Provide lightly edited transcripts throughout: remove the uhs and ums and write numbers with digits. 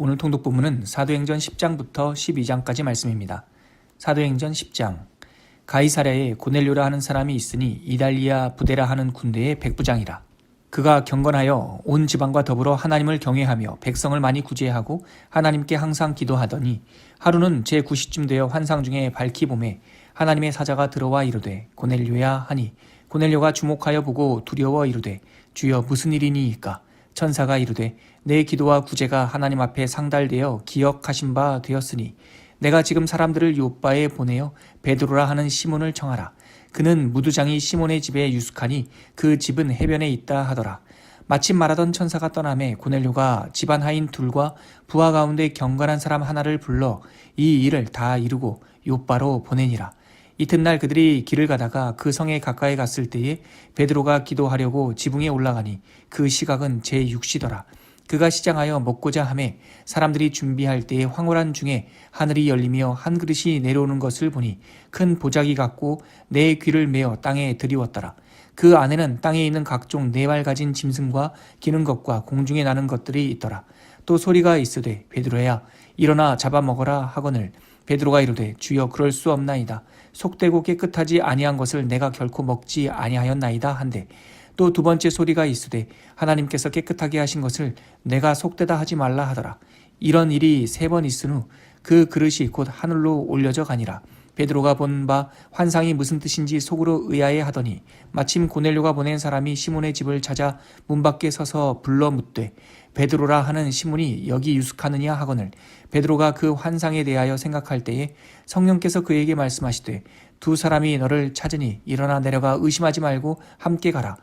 오늘 통독 본문은 사도행전 10장부터 12장까지 말씀입니다. 사도행전 10장. 가이사랴에 고넬료라 하는 사람이 있으니 이달리아 부대라 하는 군대의 백부장이라. 그가 경건하여 온 지방과 더불어 하나님을 경외하며 백성을 많이 구제하고 하나님께 항상 기도하더니 하루는 제9시쯤 되어 환상 중에 밝히 보매 하나님의 사자가 들어와 이르되 고넬료야 하니 고넬료가 주목하여 보고 두려워 이르되 주여 무슨 일이니이까. 천사가 이르되 내 기도와 구제가 하나님 앞에 상달되어 기억하신 바 되었으니 내가 지금 사람들을 요빠에 보내어 베드로라 하는 시몬을 청하라. 그는 무두장이 시몬의 집에 유숙하니 그 집은 해변에 있다 하더라. 마침 말하던 천사가 떠나매 고넬료가 집안 하인 둘과 부하 가운데 경건한 사람 하나를 불러 이 일을 다 이루고 요빠로 보내니라. 이튿날 그들이 길을 가다가 그 성에 가까이 갔을 때에 베드로가 기도하려고 지붕에 올라가니 그 시각은 제6시더라. 그가 시장하여 먹고자 하매 사람들이 준비할 때에 황홀한 중에 하늘이 열리며 한 그릇이 내려오는 것을 보니 큰 보자기 같고 네 귀를 메어 땅에 들이웠더라. 그 안에는 땅에 있는 각종 네 발 가진 짐승과 기는 것과 공중에 나는 것들이 있더라. 또 소리가 있으되 베드로야 일어나 잡아먹어라 하거늘 베드로가 이르되 주여 그럴 수 없나이다. 속되고 깨끗하지 아니한 것을 내가 결코 먹지 아니하였나이다 한데 또 두 번째 소리가 있으되 하나님께서 깨끗하게 하신 것을 내가 속되다 하지 말라 하더라. 이런 일이 3번 있은 후 그 그릇이 곧 하늘로 올려져 가니라. 베드로가 본 바 환상이 무슨 뜻인지 속으로 의아해 하더니 마침 고넬료가 보낸 사람이 시몬의 집을 찾아 문 밖에 서서 불러 묻되 베드로라 하는 시몬이 여기 유숙하느냐 하거늘 베드로가 그 환상에 대하여 생각할 때에 성령께서 그에게 말씀하시되 두 사람이 너를 찾으니 일어나 내려가 의심하지 말고 함께 가라.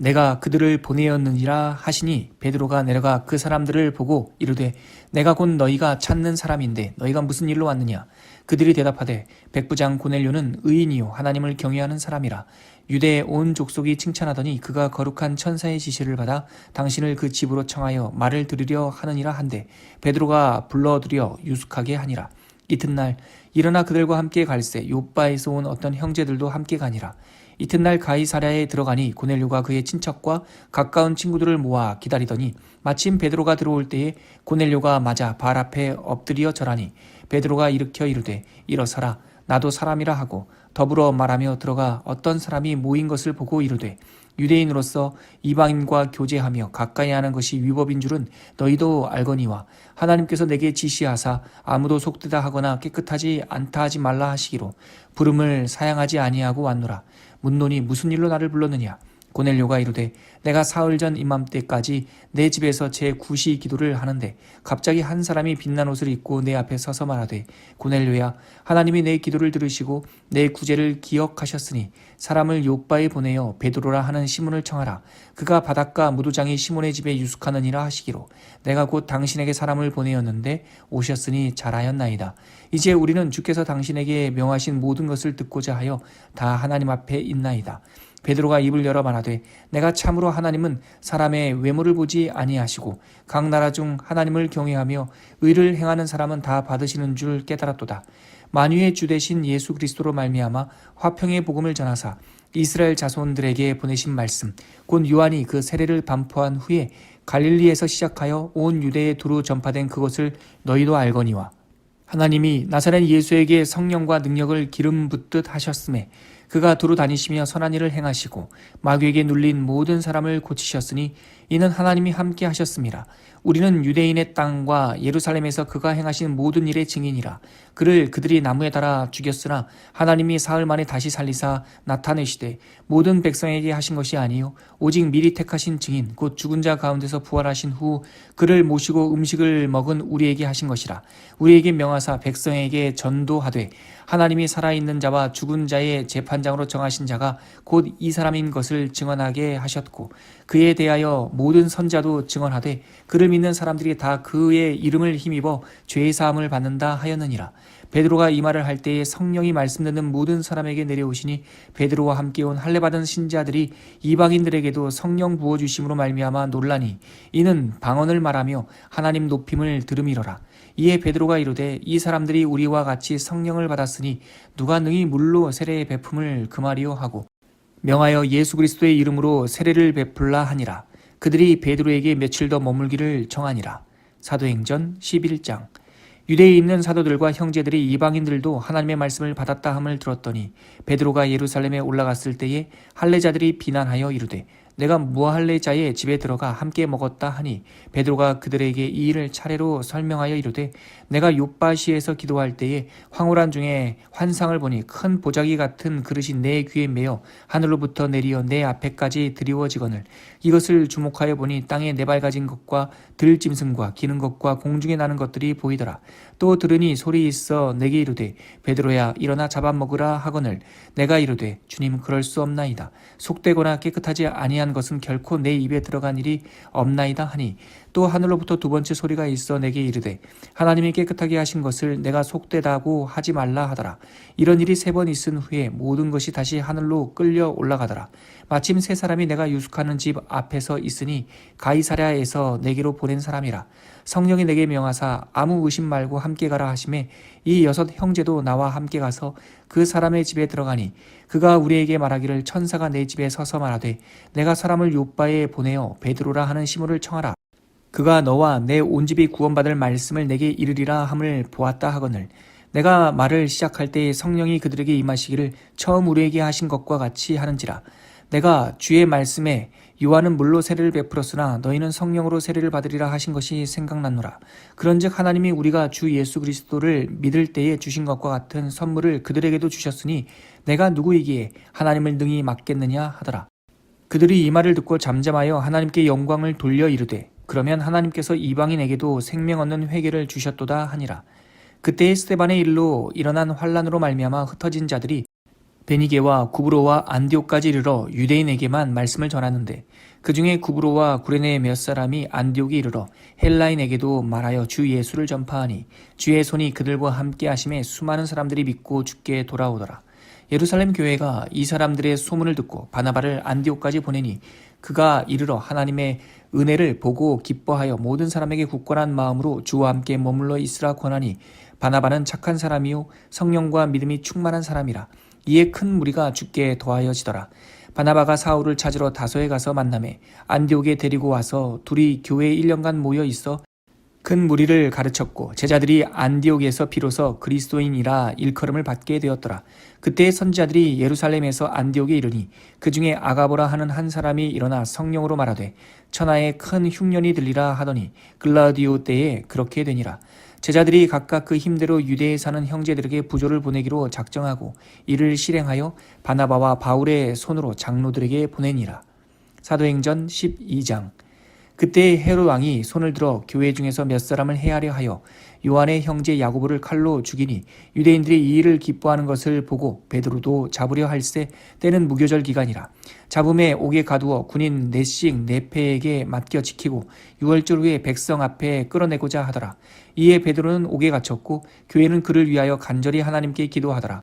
내가 그들을 보내었느니라 하시니 베드로가 내려가 그 사람들을 보고 이르되 내가 곧 너희가 찾는 사람인데 너희가 무슨 일로 왔느냐. 그들이 대답하되 백부장 고넬료는 의인이요 하나님을 경외하는 사람이라. 유대의 온 족속이 칭찬하더니 그가 거룩한 천사의 지시를 받아 당신을 그 집으로 청하여 말을 들으려 하느니라 한데 베드로가 불러들여 유숙하게 하니라. 이튿날 일어나 그들과 함께 갈새 요빠에서 온 어떤 형제들도 함께 가니라. 이튿날 가이사랴에 들어가니 고넬료가 그의 친척과 가까운 친구들을 모아 기다리더니 마침 베드로가 들어올 때에 고넬료가 맞아 발 앞에 엎드려 절하니 베드로가 일으켜 이르되 일어서라 나도 사람이라 하고 더불어 말하며 들어가 어떤 사람이 모인 것을 보고 이르되 유대인으로서 이방인과 교제하며 가까이 하는 것이 위법인 줄은 너희도 알거니와 하나님께서 내게 지시하사 아무도 속되다 하거나 깨끗하지 않다 하지 말라 하시기로 부름을 사양하지 아니하고 왔노라. 묻노니 무슨 일로 나를 불렀느냐. 고넬료가 이르되 내가 사흘 전 이맘때까지 내 집에서 제9시 기도를 하는데 갑자기 한 사람이 빛난 옷을 입고 내 앞에 서서 말하되 고넬료야 하나님이 내 기도를 들으시고 내 구제를 기억하셨으니 사람을 요빠에 보내어 베드로라 하는 시몬을 청하라. 그가 바닷가 무도장이 시몬의 집에 유숙하느니라 하시기로 내가 곧 당신에게 사람을 보내었는데 오셨으니 잘하였나이다. 이제 우리는 주께서 당신에게 명하신 모든 것을 듣고자 하여 다 하나님 앞에 있나이다. 베드로가 입을 열어 말하되 내가 참으로 하나님은 사람의 외모를 보지 아니하시고 각 나라 중 하나님을 경외하며 의를 행하는 사람은 다 받으시는 줄 깨달았도다. 만유의 주 되신 예수 그리스도로 말미암아 화평의 복음을 전하사 이스라엘 자손들에게 보내신 말씀 곧 요한이 그 세례를 반포한 후에 갈릴리에서 시작하여 온 유대에 두루 전파된 그것을 너희도 알거니와 하나님이 나사렛 예수에게 성령과 능력을 기름 붓듯 하셨음에 그가 두루 다니시며 선한 일을 행하시고 마귀에게 눌린 모든 사람을 고치셨으니 이는 하나님이 함께 하셨음이라. 우리는 유대인의 땅과 예루살렘에서 그가 행하신 모든 일의 증인이라. 그를 그들이 나무에 달아 죽였으나 하나님이 사흘 만에 다시 살리사 나타내시되 모든 백성에게 하신 것이 아니요 오직 미리 택하신 증인 곧 죽은 자 가운데서 부활하신 후 그를 모시고 음식을 먹은 우리에게 하신 것이라. 우리에게 명하사 백성에게 전도하되 하나님이 살아있는 자와 죽은 자의 재판장으로 정하신 자가 곧 이 사람인 것을 증언하게 하셨고 그에 대하여 모든 선자도 증언하되 그를 믿는 사람들이 다 그의 이름을 힘입어 죄의 사함을 받는다 하였느니라. 베드로가 이 말을 할 때에 성령이 말씀 듣는 모든 사람에게 내려오시니 베드로와 함께 온 할례받은 신자들이 이방인들에게도 성령 부어주심으로 말미암아 놀라니 이는 방언을 말하며 하나님 높임을 들음이로라. 이에 베드로가 이르되 이 사람들이 우리와 같이 성령을 받았으니 누가 능히 물로 세례의 베품을 금하리요 하고 명하여 예수 그리스도의 이름으로 세례를 베풀라 하니라. 그들이 베드로에게 며칠 더 머물기를 청하니라. 사도행전 11장. 유대에 있는 사도들과 형제들이 이방인들도 하나님의 말씀을 받았다 함을 들었더니 베드로가 예루살렘에 올라갔을 때에 할례자들이 비난하여 이르되 내가 무할례자의 집에 들어가 함께 먹었다 하니 베드로가 그들에게 이 일을 차례로 설명하여 이르되 내가 욥바시에서 기도할 때에 황홀한 중에 환상을 보니 큰 보자기 같은 그릇이 내 귀에 매어 하늘로부터 내리어 내 앞에까지 드리워지거늘 이것을 주목하여 보니 땅에 네발가진 것과 들짐승과 기는 것과 공중에 나는 것들이 보이더라. 또 들으니 소리 있어 내게 이르되 베드로야 일어나 잡아먹으라 하거늘 내가 이르되 주님 그럴 수 없나이다. 속되거나 깨끗하지 아니한 것은 결코 내 입에 들어간 일이 없나이다 하니 또 하늘로부터 두 번째 소리가 있어 내게 이르되 하나님이 깨끗하게 하신 것을 내가 속되다고 하지 말라 하더라. 이런 일이 3번 있은 후에 모든 것이 다시 하늘로 끌려 올라가더라. 마침 3사람이 내가 유숙하는 집 앞에서 있으니 가이사랴에서 내게로 보낸 사람이라. 성령이 내게 명하사 아무 의심 말고 함께 가라 하시매 이 6 형제도 나와 함께 가서 그 사람의 집에 들어가니 그가 우리에게 말하기를 천사가 내 집에 서서 말하되 내가 사람을 욥바에 보내어 베드로라 하는 시몬을 청하라. 그가 너와 내 온 집이 구원받을 말씀을 내게 이르리라 함을 보았다 하거늘 내가 말을 시작할 때에 성령이 그들에게 임하시기를 처음 우리에게 하신 것과 같이 하는지라. 내가 주의 말씀에 요한은 물로 세례를 베풀었으나 너희는 성령으로 세례를 받으리라 하신 것이 생각났노라. 그런즉 하나님이 우리가 주 예수 그리스도를 믿을 때에 주신 것과 같은 선물을 그들에게도 주셨으니 내가 누구이기에 하나님을 능히 막겠느냐 하더라. 그들이 이 말을 듣고 잠잠하여 하나님께 영광을 돌려 이르되 그러면 하나님께서 이방인에게도 생명 얻는 회개를 주셨도다 하니라. 그때에 스데반의 일로 일어난 환란으로 말미암아 흩어진 자들이 베니게와 구브로와 안디옥까지 이르러 유대인에게만 말씀을 전하는데 그 중에 구브로와 구레네 몇 사람이 안디옥에 이르러 헬라인에게도 말하여 주 예수를 전파하니 주의 손이 그들과 함께 하심에 수많은 사람들이 믿고 주께 돌아오더라. 예루살렘 교회가 이 사람들의 소문을 듣고 바나바를 안디옥까지 보내니 그가 이르러 하나님의 은혜를 보고 기뻐하여 모든 사람에게 굳건한 마음으로 주와 함께 머물러 있으라 권하니 바나바는 착한 사람이요 성령과 믿음이 충만한 사람이라. 이에 큰 무리가 주께 더하여지더라. 바나바가 사울을 찾으러 다소에 가서 만나매 안디옥에 데리고 와서 둘이 교회에 1년간 모여 있어 큰 무리를 가르쳤고 제자들이 안디옥에서 비로소 그리스도인이라 일컬음을 받게 되었더라. 그때 선지자들이 예루살렘에서 안디옥에 이르니 그 중에 아가보라 하는 한 사람이 일어나 성령으로 말하되 천하에 큰 흉년이 들리라 하더니 글라우디오 때에 그렇게 되니라. 제자들이 각각 그 힘대로 유대에 사는 형제들에게 부조를 보내기로 작정하고 이를 실행하여 바나바와 바울의 손으로 장로들에게 보내니라. 사도행전 12장. 그때 헤롯 왕이 손을 들어 교회 중에서 몇 사람을 해하려 하여 요한의 형제 야고보를 칼로 죽이니 유대인들이 이 일을 기뻐하는 것을 보고 베드로도 잡으려 할세 때는 무교절 기간이라. 잡음에 옥에 가두어 군인 4씩 4패에게 맡겨 지키고 6월절 후에 백성 앞에 끌어내고자 하더라. 이에 베드로는 옥에 갇혔고 교회는 그를 위하여 간절히 하나님께 기도하더라.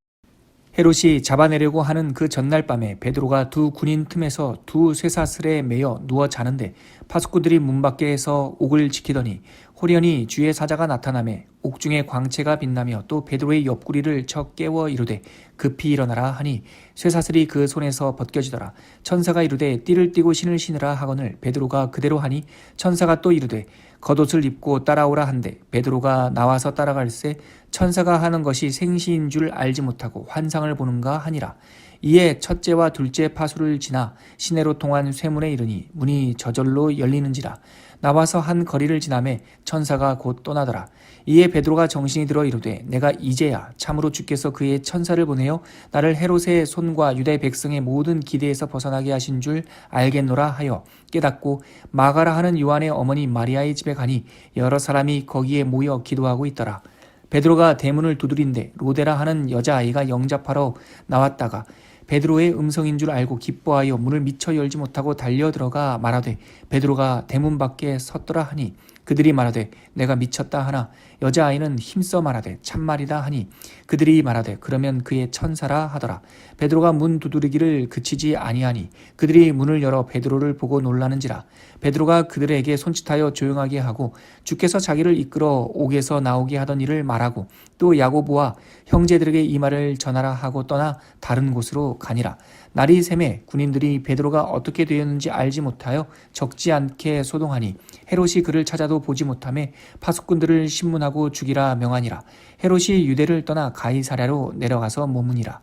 헤롯이 잡아내려고 하는 그 전날 밤에 베드로가 두 군인 틈에서 두 쇠사슬에 매여 누워 자는데 파수꾼들이 문 밖에서 옥을 지키더니 호련히 주의 사자가 나타나매 옥중에 광채가 빛나며 또 베드로의 옆구리를 쳐 깨워 이르되 급히 일어나라 하니 쇠사슬이 그 손에서 벗겨지더라. 천사가 이르되 띠를 띠고 신을 신으라 하거늘 베드로가 그대로 하니 천사가 또 이르되 겉옷을 입고 따라오라 한데 베드로가 나와서 따라갈새 천사가 하는 것이 생시인 줄 알지 못하고 환상을 보는가 하니라. 이에 첫째와 둘째 파수를 지나 시내로 통한 쇠문에 이르니 문이 저절로 열리는지라. 나와서 한 거리를 지나매 천사가 곧 떠나더라. 이에 베드로가 정신이 들어 이르되 내가 이제야 참으로 주께서 그의 천사를 보내어 나를 헤롯의 손과 유대 백성의 모든 기대에서 벗어나게 하신 줄 알겠노라 하여 깨닫고 마가라 하는 요한의 어머니 마리아의 집에 가니 여러 사람이 거기에 모여 기도하고 있더라. 베드로가 대문을 두드린데 로데라 하는 여자아이가 영접하러 나왔다가 베드로의 음성인 줄 알고 기뻐하여 문을 미처 열지 못하고 달려 들어가 말하되 베드로가 대문 밖에 섰더라 하니 그들이 말하되 내가 미쳤다 하나 여자아이는 힘써 말하되 참말이다 하니 그들이 말하되 그러면 그의 천사라 하더라. 베드로가 문 두드리기를 그치지 아니하니 그들이 문을 열어 베드로를 보고 놀라는지라. 베드로가 그들에게 손짓하여 조용하게 하고 주께서 자기를 이끌어 옥에서 나오게 하던 일을 말하고 또 야고보와 형제들에게 이 말을 전하라 하고 떠나 다른 곳으로 가니라. 날이 새매 군인들이 베드로가 어떻게 되었는지 알지 못하여 적지 않게 소동하니 헤롯이 그를 찾아도 보지 못하매 파수꾼들을 신문하고 죽이라 명하니라. 헤롯이 유대를 떠나 가이사랴로 내려가서 머무니라.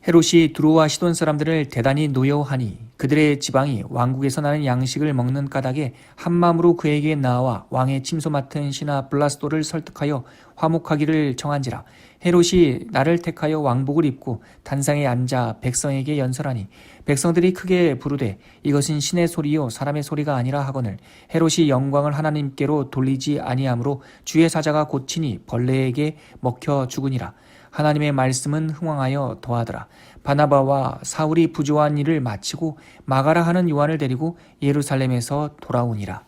헤롯이 두로와 시돈 사람들을 대단히 노여워하니 그들의 지방이 왕국에서 나는 양식을 먹는 까닭에 한마음으로 그에게 나와 왕의 침소 맡은 신하 블라스도를 설득하여 화목하기를 청한지라. 헤롯이 나를 택하여 왕복을 입고 단상에 앉아 백성에게 연설하니 백성들이 크게 부르되 이것은 신의 소리요 사람의 소리가 아니라 하거늘 헤롯이 영광을 하나님께로 돌리지 아니하므로 주의 사자가 고치니 벌레에게 먹혀 죽으니라. 하나님의 말씀은 흥왕하여 더하더라. 바나바와 사울이 부조한 일을 마치고 마가라 하는 요한을 데리고 예루살렘에서 돌아오니라.